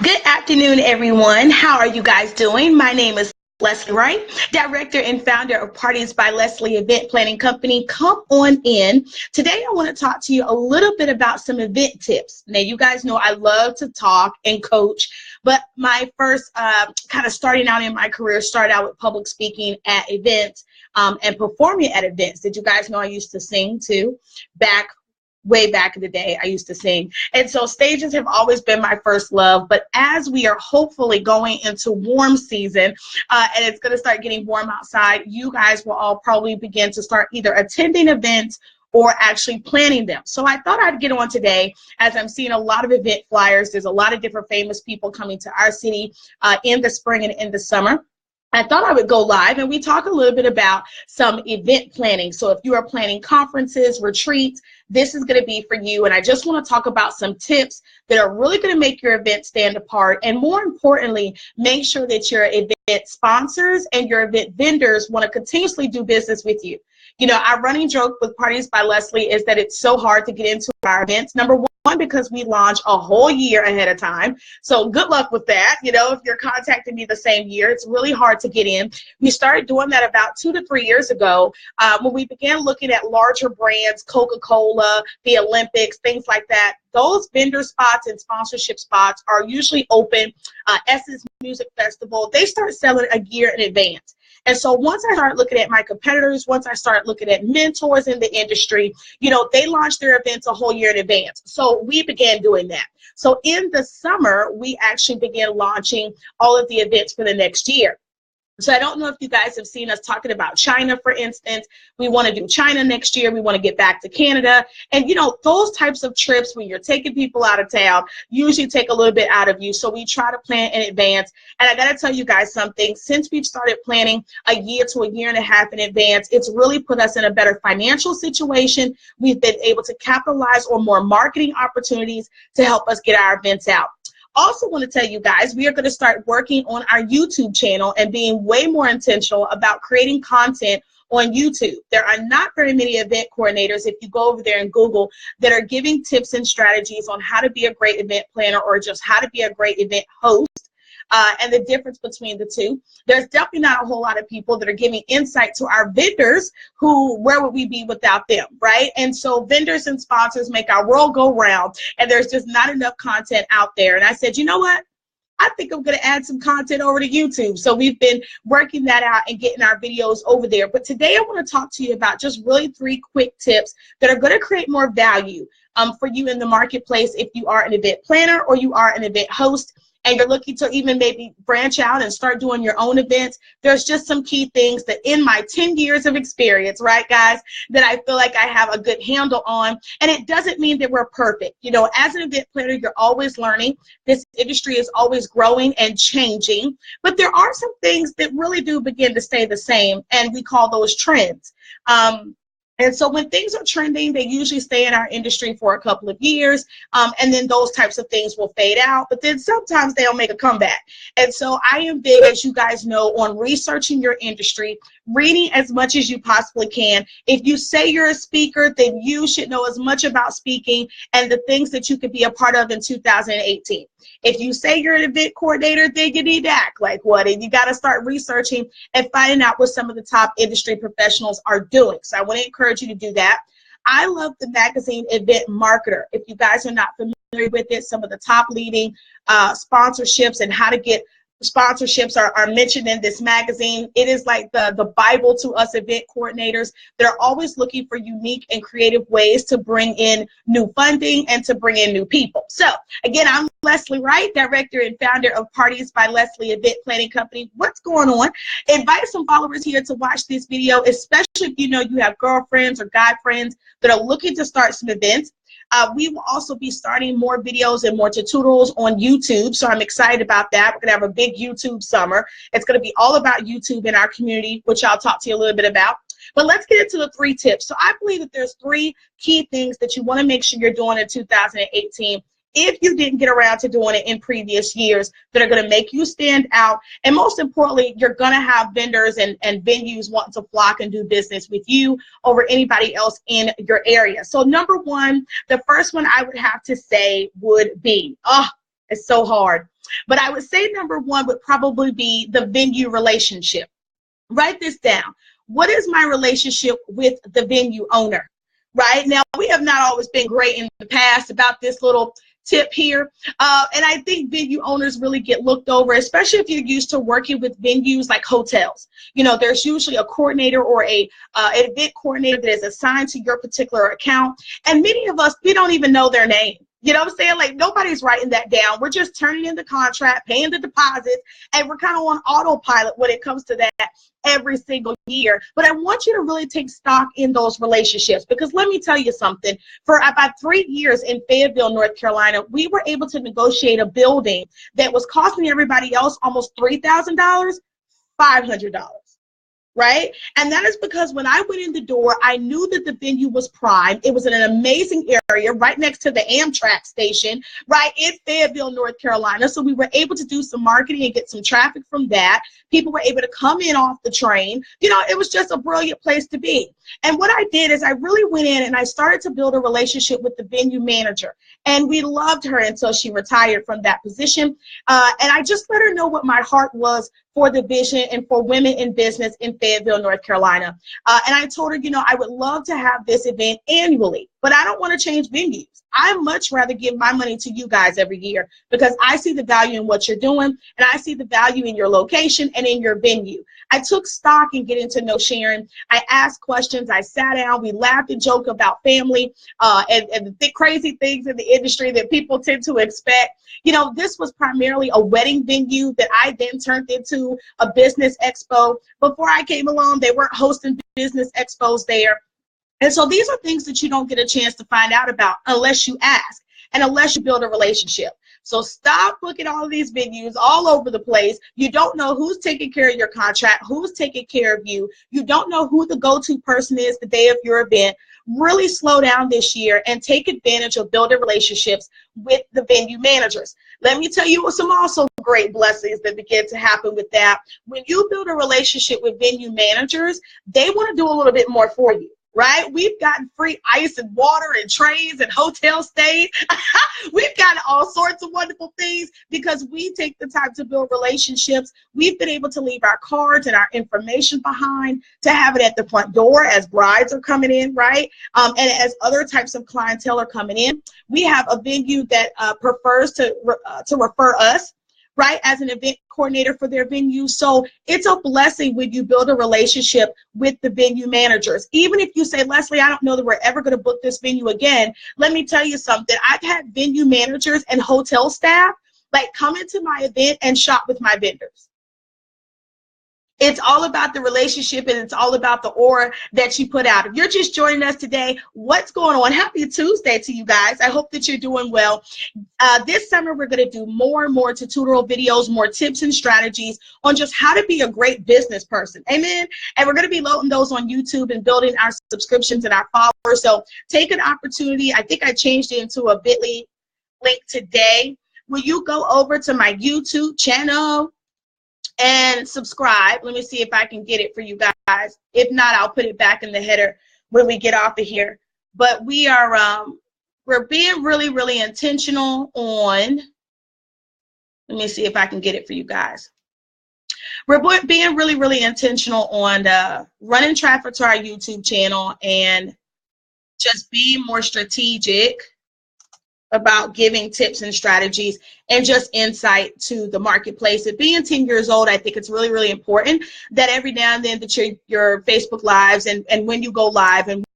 Good afternoon, everyone. How are you guys doing? My name is Leslie Wright, Director and Founder of Parties by Leslie Event Planning Company. Come on in. Today, I want to talk to you a little bit about some event tips. Now, you guys know I love to talk and coach, but my first kind of starting out in my career started out with public speaking at events and performing at events. Did you guys know I used to sing too? Way back in the day, I used to sing. And so stages have always been my first love. But as we are hopefully going into warm season and it's going to start getting warm outside, you guys will all probably begin to start either attending events or actually planning them. So I thought I'd get on today as I'm seeing a lot of event flyers. There's a lot of different famous people coming to our city in the spring and in the summer. I thought I would go live and we talk a little bit about some event planning. So if you are planning conferences, retreats, this is going to be for you. And I just want to talk about some tips that are really going to make your event stand apart. And more importantly, make sure that your event sponsors and your event vendors want to continuously do business with you. You know, our running joke with Parties by Leslie is that it's so hard to get into our events. Number one, because we launch a whole year ahead of time. So good luck with that. You know, if you're contacting me the same year, it's really hard to get in. We started doing that about 2 to 3 years ago when we began looking at larger brands, Coca-Cola, the Olympics, things like that. Those vendor spots and sponsorship spots are usually open. Essence Music Festival, they start selling a year in advance. And so once I started looking at my competitors, once I started looking at mentors in the industry, you know, they launched their events a whole year in advance. So we began doing that. So in the summer, we actually began launching all of the events for the next year. So I don't know if you guys have seen us talking about China, for instance. We want to do China next year. We want to get back to Canada. And, you know, those types of trips when you're taking people out of town usually take a little bit out of you. So we try to plan in advance. And I got to tell you guys something. Since we've started planning a year to a year and a half in advance, it's really put us in a better financial situation. We've been able to capitalize on more marketing opportunities to help us get our events out. Also want to tell you guys, we are going to start working on our YouTube channel and being way more intentional about creating content on YouTube. There are not very many event coordinators, if you go over there and Google, that are giving tips and strategies on how to be a great event planner or just how to be a great event host. And the difference between the two. There's definitely not a whole lot of people that are giving insight to our vendors who, where would we be without them, right? And so vendors and sponsors make our world go round, and there's just not enough content out there. And I said, you know what? I think I'm going to add some content over to YouTube. So we've been working that out and getting our videos over there. But today I want to talk to you about just really 3 quick tips that are going to create more value for you in the marketplace if you are an event planner or you are an event host, and you're looking to even maybe branch out and start doing your own events. There's just some key things that in my 10 years of experience, right, guys, that I feel like I have a good handle on. And it doesn't mean that we're perfect. You know, as an event planner, you're always learning. This industry is always growing and changing. But there are some things that really do begin to stay the same, and we call those trends. And so when things are trending, they usually stay in our industry for a couple of years, and then those types of things will fade out, but then sometimes they'll make a comeback. And so I am big, as you guys know, on researching your industry, reading as much as you possibly can. If you say you're a speaker, then you should know as much about speaking and the things that you could be a part of in 2018. If you say you're an event coordinator, then you need to act like one, and you got to start researching and finding out what some of the top industry professionals are doing. So I want to encourage you to do that. I love the magazine Event Marketer. If you guys are not familiar with it, some of the top leading sponsorships and how to get sponsorships are mentioned in this magazine. It is like the Bible to us event coordinators. They're always looking for unique and creative ways to bring in new funding and to bring in new people. So again, I'm Leslie Wright, Director and Founder of Parties by Leslie Event Planning Company. What's going on? Invite some followers here to watch this video, especially if you know you have girlfriends or guy friends that are looking to start some events. We will also be starting more videos and more tutorials on YouTube, so I'm excited about that. We're going to have a big YouTube summer. It's going to be all about YouTube in our community, which I'll talk to you a little bit about. But let's get into the 3 tips. So I believe that there's 3 key things that you want to make sure you're doing in 2018 if you didn't get around to doing it in previous years that are going to make you stand out. And most importantly, you're going to have vendors and venues wanting to flock and do business with you over anybody else in your area. So number 1, the first one I would have to say would be, it's so hard. But I would say number one would probably be the venue relationship. Write this down. What is my relationship with the venue owner? Right now, we have not always been great in the past about this little tip here. And I think venue owners really get looked over, especially if you're used to working with venues like hotels. You know, there's usually a coordinator or an event coordinator that is assigned to your particular account. And many of us, we don't even know their name. You know what I'm saying? Like, nobody's writing that down. We're just turning in the contract, paying the deposits, and we're kind of on autopilot when it comes to that every single year. But I want you to really take stock in those relationships, because let me tell you something. For about 3 years in Fayetteville, North Carolina, we were able to negotiate a building that was costing everybody else almost $3,000, $500. Right? And that is because when I went in the door, I knew that the venue was prime. It was in an amazing area right next to the Amtrak station, right in Fayetteville, North Carolina. So we were able to do some marketing and get some traffic from that. People were able to come in off the train. You know, it was just a brilliant place to be. And what I did is I really went in and I started to build a relationship with the venue manager. And we loved her until she retired from that position. And I just let her know what my heart was for the vision and for women in business in Fayetteville, North Carolina. And I told her, you know, I would love to have this event annually, but I don't want to change venues. I much rather give my money to you guys every year, because I see the value in what you're doing, and I see the value in your location and in your venue. I took stock in getting to know Sharon. I asked questions. I sat down. We laughed and joked about family and the crazy things in the industry that people tend to expect. You know, this was primarily a wedding venue that I then turned into a business expo. Before I came along, they weren't hosting business expos there. And so these are things that you don't get a chance to find out about unless you ask and unless you build a relationship. So stop booking all of these venues all over the place. You don't know who's taking care of your contract, who's taking care of you. You don't know who the go-to person is the day of your event. Really slow down this year and take advantage of building relationships with the venue managers. Let me tell you some also great blessings that begin to happen with that. When you build a relationship with venue managers, they want to do a little bit more for you. Right? We've gotten free ice and water and trays and hotel stays. We've gotten all sorts of wonderful things because we take the time to build relationships. We've been able to leave our cards and our information behind, to have it at the front door as brides are coming in, right? And as other types of clientele are coming in. We have a venue that prefers to refer us, right, as an event coordinator for their venue. So it's a blessing when you build a relationship with the venue managers. Even if you say, Leslie, I don't know that we're ever going to book this venue again. Let me tell you something. I've had venue managers and hotel staff like come into my event and shop with my vendors. It's all about the relationship, and it's all about the aura that you put out. If you're just joining us today, what's going on? Happy Tuesday to you guys. I hope that you're doing well. This summer, we're going to do more and more tutorial videos, more tips and strategies on just how to be a great business person. Amen. And we're going to be loading those on YouTube and building our subscriptions and our followers. So take an opportunity. I think I changed it into a Bitly link today. Will you go over to my YouTube channel and subscribe? Let me see if I can get it for you guys. If not, I'll put it back in the header when we get off of here. But we are we're being really, really intentional on, let me see if I can get it for you guys. We're being really, really intentional on running traffic to our YouTube channel and just being more strategic about giving tips and strategies and just insight to the marketplace. At being 10 years old, I think it's really, really important that every now and then that your Facebook lives and when you go live and